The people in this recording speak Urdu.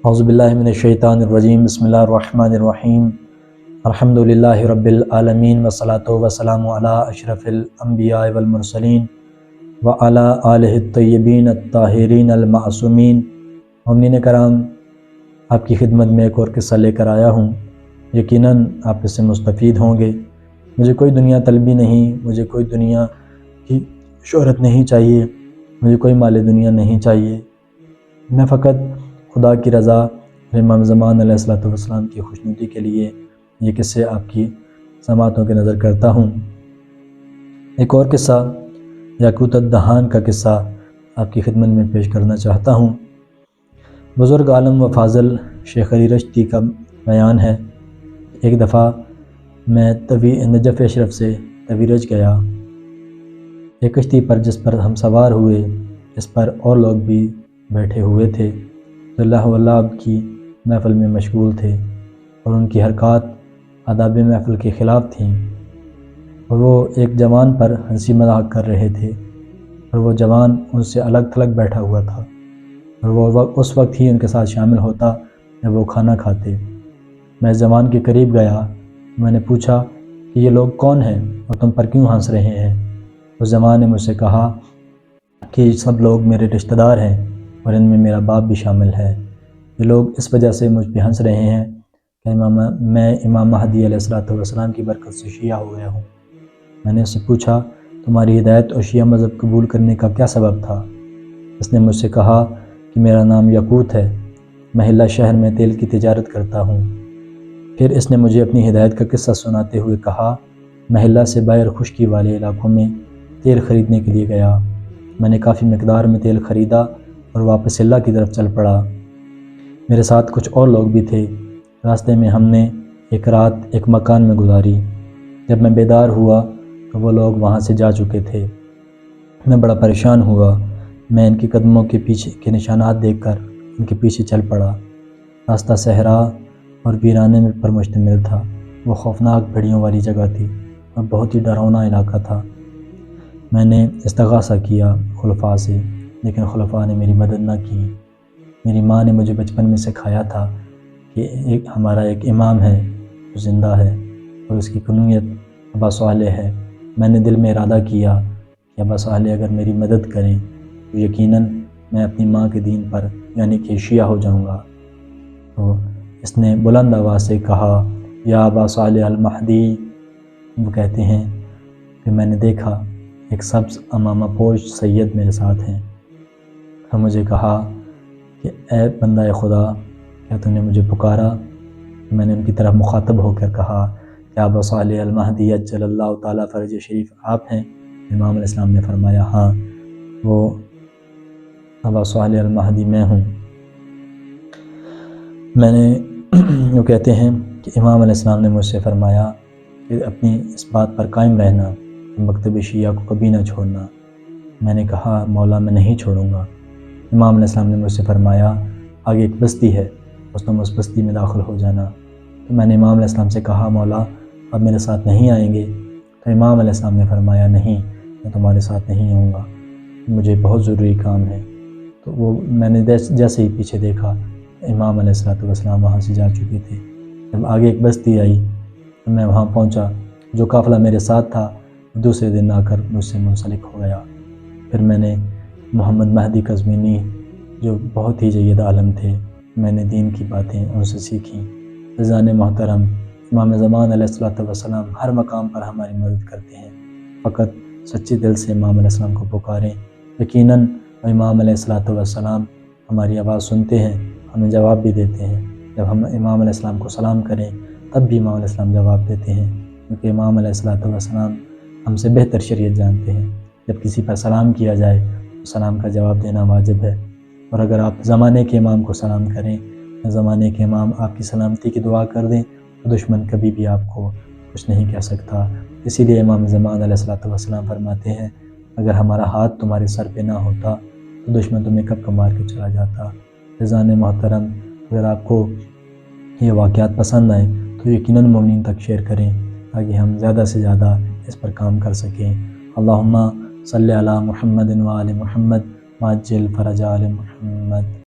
اعوذ باللہ من الشیطان الرجیم، بسم اللہ الرحمن الرحیم، الحمد للہ رب العالمین والصلاة والسلام علی اشرف الانبیاء والمرسلین وعلی آلہ الطیبین الطاہرین المعصومین۔ مومنین کرام، آپ کی خدمت میں ایک اور قصہ لے کر آیا ہوں، یقیناً آپ اس سے مستفید ہوں گے۔ مجھے کوئی دنیا طلبی نہیں، مجھے کوئی دنیا کی شہرت نہیں چاہیے، مجھے کوئی مال دنیا نہیں چاہیے۔ میں فقط خدا کی رضا اور امام زمان علیہ السلام کی خوشنودی کے لیے یہ قصے آپ کی سماعتوں کے نظر کرتا ہوں۔ ایک اور قصہ، یاقوت الدہان کا قصہ آپ کی خدمت میں پیش کرنا چاہتا ہوں۔ بزرگ عالم و فاضل شیخ علی رشتی کا بیان ہے، ایک دفعہ میں نجف اشرف سے تویرج گیا۔ ایک کشتی پر جس پر ہم سوار ہوئے، اس پر اور لوگ بھی بیٹھے ہوئے تھے، اللہ واللہ کی محفل میں مشغول تھے، اور ان کی حرکات آداب محفل کے خلاف تھیں، اور وہ ایک جوان پر ہنسی مذاق کر رہے تھے، اور وہ جوان ان سے الگ تھلگ بیٹھا ہوا تھا، اور وہ اس وقت ہی ان کے ساتھ شامل ہوتا جب وہ کھانا کھاتے۔ میں اس جوان کے قریب گیا، میں نے پوچھا کہ یہ لوگ کون ہیں اور تم پر کیوں ہنس رہے ہیں؟ اس جوان نے مجھ سے کہا کہ یہ سب لوگ میرے رشتہ دار ہیں، اور ان میں میرا باپ بھی شامل ہے۔ یہ لوگ اس وجہ سے مجھ پہ ہنس رہے ہیں کہ میں امام مہدی علیہ السلام کی برکت سے شیعہ ہو گیا ہوں۔ میں نے اس سے پوچھا تمہاری ہدایت اور شیعہ مذہب قبول کرنے کا کیا سبب تھا؟ اس نے مجھ سے کہا کہ میرا نام یاقوت ہے، میں حلہ شہر میں تیل کی تجارت کرتا ہوں۔ پھر اس نے مجھے اپنی ہدایت کا قصہ سناتے ہوئے کہا، میں حلہ سے باہر خشکی والے علاقوں میں تیل خریدنے کے لیے گیا۔ میں نے کافی مقدار میں تیل خریدا اور واپس حلہ کی طرف چل پڑا۔ میرے ساتھ کچھ اور لوگ بھی تھے۔ راستے میں ہم نے ایک رات ایک مکان میں گزاری۔ جب میں بیدار ہوا تو وہ لوگ وہاں سے جا چکے تھے۔ میں بڑا پریشان ہوا۔ میں ان کے قدموں کے پیچھے کے نشانات دیکھ کر ان کے پیچھے چل پڑا۔ راستہ صحرا اور ویرانے پر مشتمل تھا۔ وہ خوفناک بھیڑیوں والی جگہ تھی اور بہت ہی ڈراؤنا علاقہ تھا۔ میں نے استغاثہ کیا خلفاء سے، لیکن خلفاء نے میری مدد نہ کی۔ میری ماں نے مجھے بچپن میں سکھایا تھا کہ ہمارا ایک امام ہے جو زندہ ہے، اور اس کی کنویت ابا صالح ہے۔ میں نے دل میں ارادہ کیا کہ ابا صالح اگر میری مدد کریں تو یقیناً میں اپنی ماں کے دین پر یعنی کہ شیعہ ہو جاؤں گا۔ تو اس نے بلند آواز سے کہا، یا ابا صالح المہدی۔ وہ کہتے ہیں کہ میں نے دیکھا ایک سبز عمامہ پوش سید میرے ساتھ ہیں۔ تو مجھے کہا کہ اے بندہ خدا، کیا تم نے مجھے پکارا؟ میں نے ان کی طرف مخاطب ہو کر کہا کہ ابا صالح المہدی عجل اللہ تعالیٰ فرج شریف آپ ہیں؟ امام علیہ السلام نے فرمایا ہاں، وہ ابا صالح المہدی میں ہوں۔ وہ کہتے ہیں کہ امام علیہ السلام نے مجھ سے فرمایا کہ اپنی اس بات پر قائم رہنا، مکتب شیعہ کو کبھی نہ چھوڑنا۔ میں نے کہا مولا میں نہیں چھوڑوں گا۔ امام علیہ السلام نے مجھ سے فرمایا آگے ایک بستی ہے، تم اس بستی میں داخل ہو جانا۔ تو میں نے امام علیہ السلام سے کہا مولا اب میرے ساتھ نہیں آئیں گے؟ تو امام علیہ السلام نے فرمایا نہیں، میں تمہارے ساتھ نہیں آؤں گا، مجھے بہت ضروری کام ہے۔ تو میں نے جیسے ہی پیچھے دیکھا امام علیہ السلام وہاں سے جا چکے تھے۔ جب آگے ایک بستی آئی تو میں وہاں پہنچا، جو قافلہ میرے ساتھ تھا دوسرے دن آ کر مجھ سے منسلک ہو گیا۔ پھر میں نے محمد مہدی قزوینی جو بہت ہی جید عالم تھے، میں نے دین کی باتیں ان سے سیکھیں۔ عزیزان محترم، امام زمان علیہ السلام ہر مقام پر ہماری مدد کرتے ہیں، فقط سچے دل سے امام علیہ السلام کو پکاریں، یقیناً امام علیہ السلام ہماری آواز سنتے ہیں، ہمیں جواب بھی دیتے ہیں۔ جب ہم امام علیہ السلام کو سلام کریں تب بھی امام علیہ السلام جواب دیتے ہیں، کیونکہ امام علیہ السلام ہم سے بہتر شریعت جانتے ہیں۔ جب کسی پر سلام کیا جائے تو سلام کا جواب دینا واجب ہے، اور اگر آپ زمانے کے امام کو سلام کریں، زمانے کے امام آپ کی سلامتی کی دعا کر دیں تو دشمن کبھی بھی آپ کو کچھ نہیں کہہ سکتا۔ اسی لیے امام زمان علیہ السلام فرماتے ہیں اگر ہمارا ہاتھ تمہارے سر پہ نہ ہوتا تو دشمن تمہیں کب مار کے چلا جاتا۔ عزیزان محترم، اگر آپ کو یہ واقعات پسند آئیں تو یقیناً مومنین تک شیئر کریں تاکہ ہم زیادہ سے زیادہ اس پر کام کر سکیں۔ اللہم صلی علی محمد و آل محمد وعجل فرج آل محمد۔